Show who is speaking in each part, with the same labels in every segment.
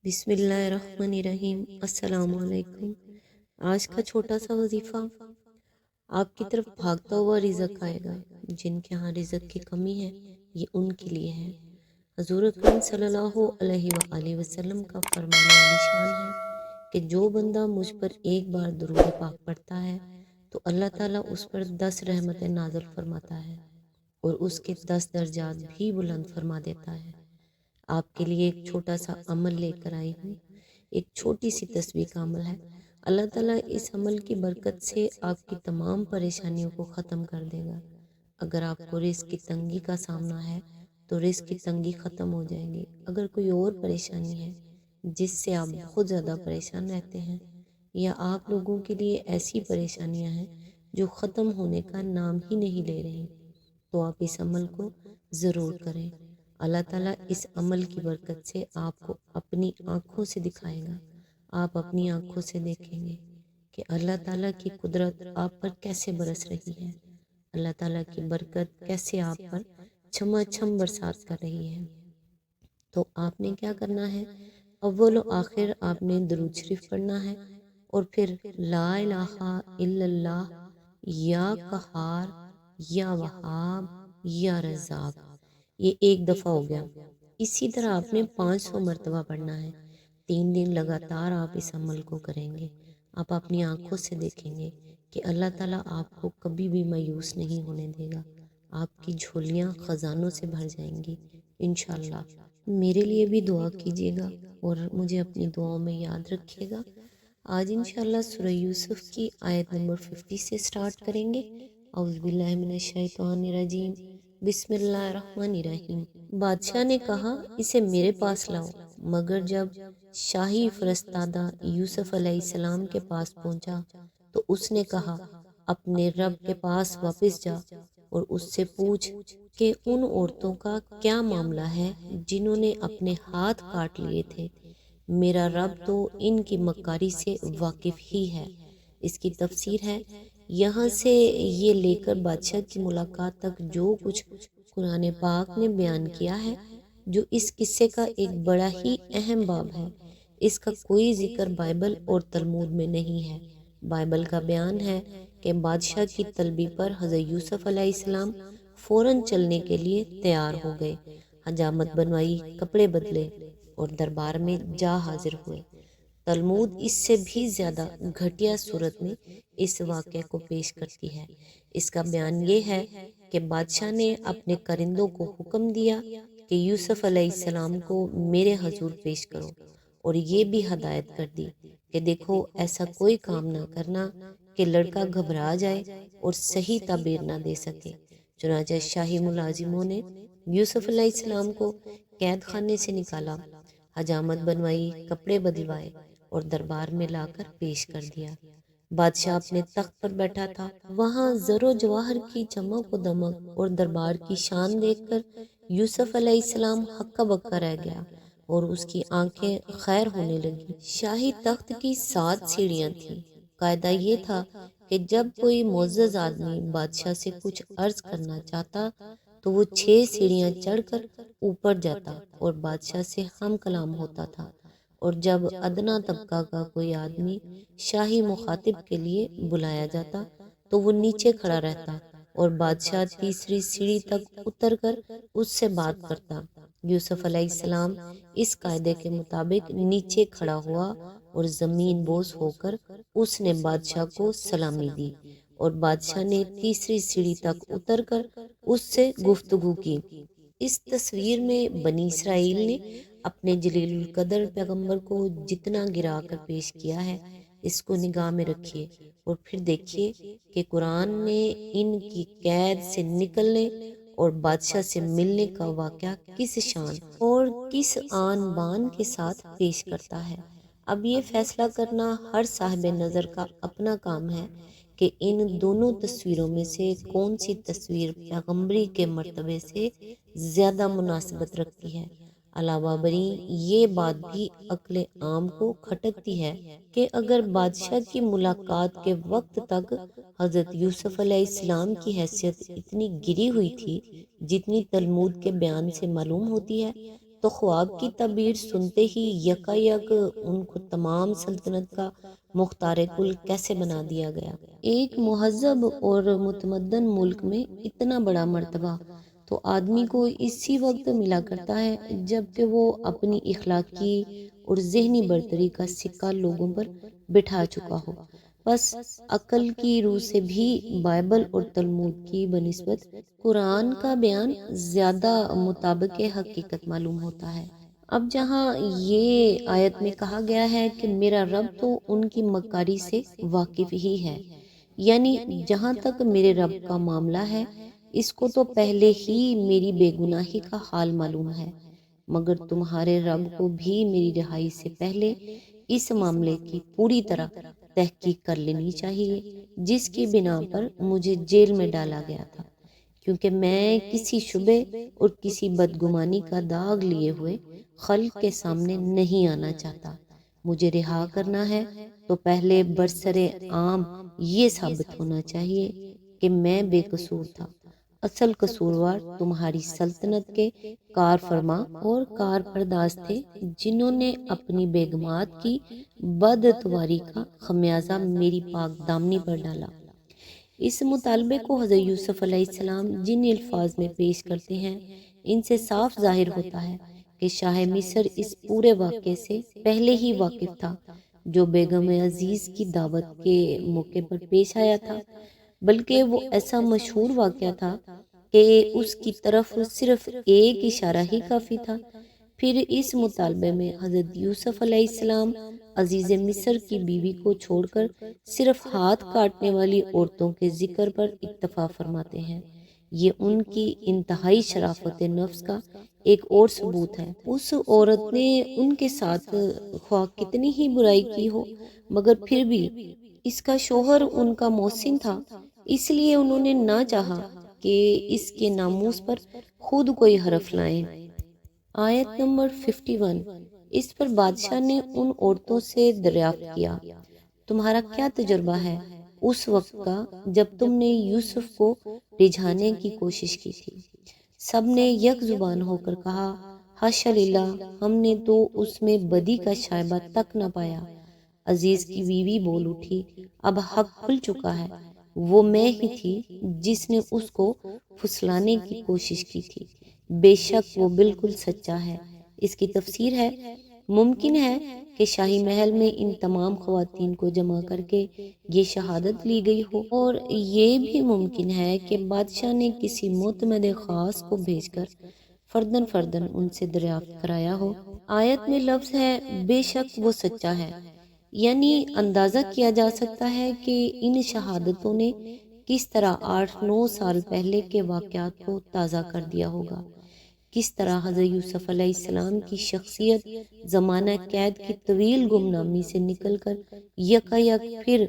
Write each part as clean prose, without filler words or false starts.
Speaker 1: بسم اللہ الرحمن الرحیم۔ السلام علیکم۔ آج کا چھوٹا سا وظیفہ، آپ کی طرف بھاگتا ہوا رزق آئے گا۔ جن کے ہاں رزق کی کمی ہے یہ ان کے لیے ہے۔ حضور اکرم صلی اللہ علیہ وآلہ وسلم کا فرمان عالی شان ہے کہ جو بندہ مجھ پر ایک بار درود پاک پڑھتا ہے تو اللہ تعالیٰ اس پر 10 رحمتیں نازل فرماتا ہے اور اس کے 10 درجات بھی بلند فرما دیتا ہے۔ آپ کے لیے ایک چھوٹا سا عمل لے کر آئی ہوں۔ ایک چھوٹی سی تسبیح کا عمل ہے۔ اللہ تعالیٰ اس عمل کی برکت سے آپ کی تمام پریشانیوں کو ختم کر دے گا۔ اگر آپ کو رزق کی تنگی کا سامنا ہے تو رزق کی تنگی ختم ہو جائے گی۔ اگر کوئی اور پریشانی ہے جس سے آپ بہت زیادہ پریشان رہتے ہیں، یا آپ لوگوں کے لیے ایسی پریشانیاں ہیں جو ختم ہونے کا نام ہی نہیں لے رہی، تو آپ اس عمل کو ضرور کریں۔ اللہ تعالیٰ اس عمل کی برکت سے آپ کو اپنی آنکھوں سے دکھائے گا۔ آپ اپنی آنکھوں سے دیکھیں گے کہ اللہ تعالیٰ کی قدرت آپ پر کیسے برس رہی ہے، اللہ تعالیٰ کی برکت کیسے آپ پر چھما چھم برسات کر رہی ہے۔ تو آپ نے کیا کرنا ہے؟ اول و آخر آپ نے درود شریف پڑھنا ہے، اور پھر لا الہ الا اللہ، یا قہار، یا وہاب، یا رزاق، یہ ایک دفعہ ہو گیا۔ اسی طرح آپ نے 500 مرتبہ پڑھنا ہے۔ 3 دن لگاتار آپ اس عمل کو کریں گے۔ آپ اپنی آنکھوں سے دیکھیں گے کہ اللہ تعالیٰ آپ کو کبھی بھی مایوس نہیں ہونے دے گا۔ آپ کی جھولیاں خزانوں سے بھر جائیں گی انشاءاللہ۔ میرے لیے بھی دعا کیجیے گا اور مجھے اپنی دعاؤں میں یاد رکھیے گا۔ آج انشاءاللہ سورہ یوسف کی آیت نمبر 50 سے سٹارٹ کریں گے۔ اعوذ باللہ من الشیطان الرجیم، بسم اللہ الرحمن الرحیم۔ بادشاہ نے کہا اسے میرے پاس لاؤ، مگر جب شاہی فرستادہ یوسف علیہ السلام کے پاس پہنچا تو اس نے کہا اپنے رب کے پاس واپس جا اور اس سے پوچھ کہ ان عورتوں کا کیا معاملہ ہے جنہوں نے اپنے ہاتھ کاٹ لیے تھے۔ میرا رب تو ان کی مکاری سے واقف ہی ہے۔ اس کی تفسیر ہے، یہاں سے یہ لے کر بادشاہ کی ملاقات تک جو کچھ قرآن پاک نے بیان کیا ہے، جو اس قصے کا ایک بڑا ہی اہم باب ہے، اس کا کوئی ذکر بائبل اور تلمود میں نہیں ہے۔ بائبل کا بیان ہے کہ بادشاہ کی طلبی پر حضرت یوسف علیہ السلام فوراً چلنے کے لیے تیار ہو گئے، حجامت بنوائی، کپڑے بدلے اور دربار میں جا حاضر ہوئے۔ تلمود اس سے بھی زیادہ گھٹیا صورت میں اس واقعے کو پیش کرتی ہے۔ اس کا بیان یہ ہے کہ بادشاہ نے اپنے کرندوں کو حکم دیا کہ یوسف علیہ السلام کو میرے حضور پیش کرو، اور یہ بھی ہدایت کر دی کہ دیکھو ایسا کوئی کام نہ کرنا کہ لڑکا گھبرا جائے اور صحیح تعبیر نہ دے سکے۔ چنانچہ شاہی ملازموں نے یوسف علیہ السلام کو قید خانے سے نکالا، حجامت بنوائی، کپڑے بدلوائے اور دربار میں لا کر پیش کر دیا۔ بادشاہ اپنے تخت پر بیٹھا تھا، وہاں زر و جواہر کی چمک و دمک اور دربار کی شان دیکھ کر یوسف علیہ السلام ہکا بکا رہ گیا اور اس کی آنکھیں خیر ہونے لگی۔ شاہی تخت کی 7 سیڑھیاں تھیں۔ قاعدہ یہ تھا کہ جب کوئی معزز آدمی بادشاہ سے کچھ عرض کرنا چاہتا تو وہ 6 سیڑھیاں چڑھ کر اوپر جاتا اور بادشاہ سے ہم کلام ہوتا تھا، اور جب ادنا طبقہ کا کوئی آدمی شاہی مخاطب کے لیے بلایا جاتا تو وہ نیچے کھڑا رہتا اور بادشاہ تیسری سیڑھی تک اتر کر اس سے بات کرتا۔ یوسف علیہ السلام اس قاعدے کے مطابق نیچے کھڑا ہوا اور زمین بوس ہو کر اس نے بادشاہ کو سلامی دی، اور بادشاہ نے تیسری سیڑھی تک اتر کر اس سے گفتگو کی۔ اس تصویر میں بنی اسرائیل نے اپنے جلیل القدر پیغمبر کو جتنا گرا کر پیش کیا ہے، اس کو نگاہ میں رکھیے اور پھر دیکھیے کہ قرآن نے ان کی قید سے نکلنے اور بادشاہ سے ملنے کا واقعہ کس شان اور کس آن بان کے ساتھ پیش کرتا ہے۔ اب یہ فیصلہ کرنا ہر صاحب نظر کا اپنا کام ہے کہ ان دونوں تصویروں میں سے کون سی تصویر پیغمبری کے مرتبے سے زیادہ مناسبت رکھتی ہے۔ علاوہ بری یہ بات بھی عقل عام کو کھٹکتی ہے کہ اگر بادشاہ کی ملاقات کے وقت تک حضرت یوسف علیہ السلام کی حیثیت اتنی گری ہوئی تھی جتنی تلمود کے بیان سے معلوم ہوتی ہے، تو خواب کی تعبیر سنتے ہی یکایک ان کو تمام سلطنت کا مختار کل کیسے بنا دیا گیا۔ ایک مہذب اور متمدن ملک میں اتنا بڑا مرتبہ تو آدمی کو اسی وقت ملا کرتا ہے جب کہ وہ اپنی اخلاقی اور ذہنی برتری کا سکہ لوگوں پر بٹھا چکا ہو۔ بس عقل کی روح سے بھی بائبل اور تلمود کی بنسبت قرآن کا بیان زیادہ مطابق حقیقت معلوم ہوتا ہے۔ اب جہاں یہ آیت میں کہا گیا ہے کہ میرا رب تو ان کی مکاری سے واقف ہی ہے، یعنی جہاں تک میرے رب کا معاملہ ہے اس کو تو پہلے ہی میری بے گناہی کا حال معلوم ہے، مگر تمہارے رب کو بھی میری رہائی سے پہلے اس معاملے کی پوری طرح تحقیق کر لینی چاہیے جس کی بنا پر مجھے جیل میں ڈالا گیا تھا، کیونکہ میں کسی شبے اور کسی بدگمانی کا داغ لیے ہوئے خلق کے سامنے نہیں آنا چاہتا۔ مجھے رہا کرنا ہے تو پہلے برسر عام یہ ثابت ہونا چاہیے کہ میں بے قصور تھا۔ اصل قصوروار تمہاری سلطنت کے کار فرما اور کار پرداز تھے جنہوں نے اپنی بیگمات کی بداتواری کا خمیازہ میری پاک دامنی پر ڈالا۔ اس مطالبے کو حضرت یوسف علیہ السلام جن الفاظ میں پیش کرتے ہیں ان سے صاف ظاہر ہوتا ہے کہ شاہ مصر اس پورے واقعے سے پہلے ہی واقف تھا جو بیگم عزیز کی دعوت کے موقع پر پیش آیا تھا، بلکہ وہ ایسا مشہور واقعہ تھا کہ اس کی طرف صرف ایک اشارہ ہی کافی تھا۔ پھر اس مطالبے میں حضرت یوسف علیہ السلام عزیز مصر کی بیوی کو چھوڑ کر صرف ہاتھ کاٹنے والی عورتوں کے ذکر پر اکتفا فرماتے ہیں۔ یہ ان کی انتہائی شرافت نفس کا ایک اور ثبوت ہے۔ اس عورت نے ان کے ساتھ خواہ کتنی ہی برائی کی ہو مگر پھر بھی اس کا شوہر ان کا محسن تھا، اس لیے انہوں نے نہ چاہا کہ اس کے ناموس پر خود کوئی حرف لائیں۔ آیت نمبر 51۔ اس پر بادشاہ نے ان عورتوں سے دریافت کیا، تمہارا کیا تجربہ ہے اس وقت کا جب تم نے یوسف کو رجھانے کی کوشش کی تھی؟ سب نے یک زبان ہو کر کہا، حاشا للہ، ہم نے تو اس میں بدی کا شائبہ تک نہ پایا۔ عزیز کی بیوی بول اٹھی، اب حق کھل چکا ہے، وہ میں ہی تھی جس نے اس کو پھسلانے کی کوشش کی تھی، بے شک وہ بالکل سچا ہے۔ اس کی تفسیر ہے، ممکن ہے کہ شاہی محل میں ان تمام خواتین کو جمع کر کے یہ شہادت لی گئی ہو، اور یہ بھی ممکن ہے کہ بادشاہ نے کسی معتمد خاص کو بھیج کر فردن فردن ان سے دریافت کرایا ہو۔ آیت میں لفظ ہے بے شک وہ سچا ہے، یعنی اندازہ کیا جا سکتا ہے کہ ان شہادتوں نے کس طرح 8-9 سال پہلے کے واقعات کو تازہ کر دیا ہوگا، کس طرح حضرت یوسف علیہ السلام کی شخصیت زمانہ قید کی طویل گمنامی سے نکل کر یکایک پھر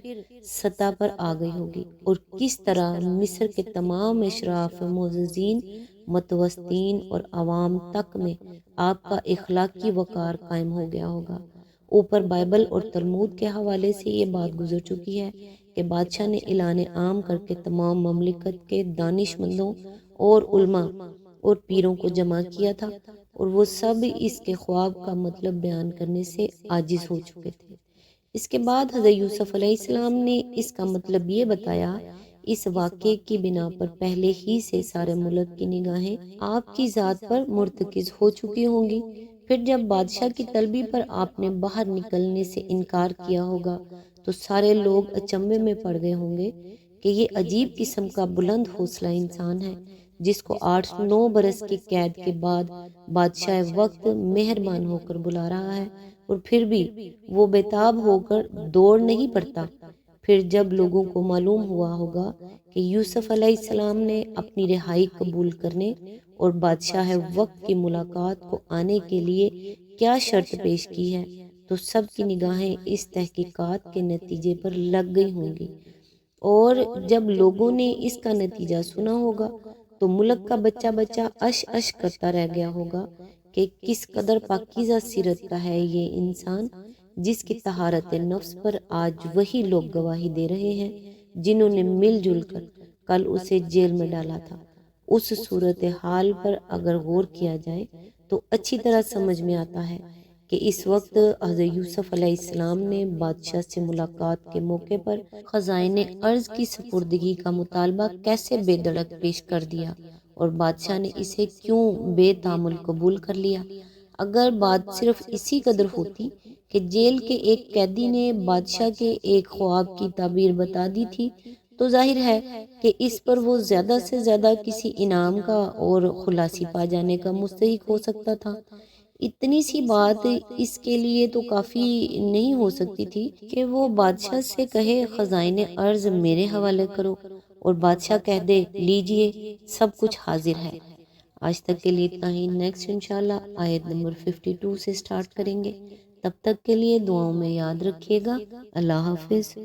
Speaker 1: سطح پر آ گئی ہوگی، اور کس طرح مصر کے تمام اشراف، معززین، متوسطین اور عوام تک میں آپ کا اخلاقی وقار قائم ہو گیا ہوگا۔ اوپر بائبل اور تلمود کے حوالے سے یہ بات گزر چکی ہے کہ بادشاہ نے اعلان عام کر کے تمام مملکت کے دانش مندوں اور علماء اور پیروں کو جمع کیا تھا، اور وہ سب اس کے خواب کا مطلب بیان کرنے سے عاجز ہو چکے تھے۔ اس کے بعد حضرت یوسف علیہ السلام نے اس کا مطلب یہ بتایا۔ اس واقعے کی بنا پر پہلے ہی سے سارے ملک کی نگاہیں آپ کی ذات پر مرتکز ہو چکی ہوں گی۔ پھر جب بادشاہ کی طلبی پر آپ نے باہر نکلنے سے انکار کیا ہوگا تو سارے لوگ اچنبے میں پڑ گئے ہوں گے کہ یہ عجیب قسم کا بلند حوصلہ انسان ہے جس کو 8-9 برس کی قید کے بعد بادشاہ وقت مہربان ہو کر بلا رہا ہے، اور پھر بھی وہ بےتاب ہو کر دوڑ نہیں پڑتا۔ پھر جب لوگوں کو معلوم ہوا ہوگا کہ یوسف علیہ السلام نے اپنی رہائی قبول کرنے اور بادشاہ وقت کی ملاقات کو آنے کے لیے کیا شرط پیش کی ہے، تو سب کی نگاہیں اس تحقیقات کے نتیجے پر لگ گئی ہوں گی، اور جب لوگوں نے اس کا نتیجہ سنا ہوگا تو ملک کا بچہ بچہ اش اش کرتا رہ گیا ہوگا کہ کس قدر پاکیزہ سیرت کا ہے یہ انسان جس کی طہارت نفس پر آج وہی لوگ گواہی دے رہے ہیں جنہوں نے مل جل کر کل اسے جیل میں ڈالا تھا۔ اس صورتحال پر اگر غور کیا جائے تو اچھی طرح سمجھ میں آتا ہے کہ اس وقت حضرت یوسف علیہ السلام نے بادشاہ سے ملاقات کے موقع پر خزائن ارض کی سپردگی کا مطالبہ کیسے بے دھڑک پیش کر دیا اور بادشاہ نے اسے کیوں بے تامل قبول کر لیا۔ اگر بات صرف اسی قدر ہوتی کہ جیل کے ایک قیدی نے بادشاہ کے ایک خواب کی تعبیر بتا دی تھی تو ظاہر ہے کہ اس پر وہ زیادہ سے زیادہ کسی انعام کا اور خلاصی پا جانے کا مستحق ہو سکتا تھا۔ اتنی سی بات اس کے لیے تو کافی نہیں ہو سکتی تھی کہ وہ بادشاہ سے کہے خزائن ارض میرے حوالے کرو اور بادشاہ کہہ دے لیجئے سب کچھ حاضر ہے۔ آج تک کے لیے اتنا ہی، نیکسٹ انشاءاللہ آیت نمبر 52 سے سٹارٹ کریں گے۔ تب تک کے لیے دعاؤں میں یاد رکھیے گا۔ اللہ حافظ۔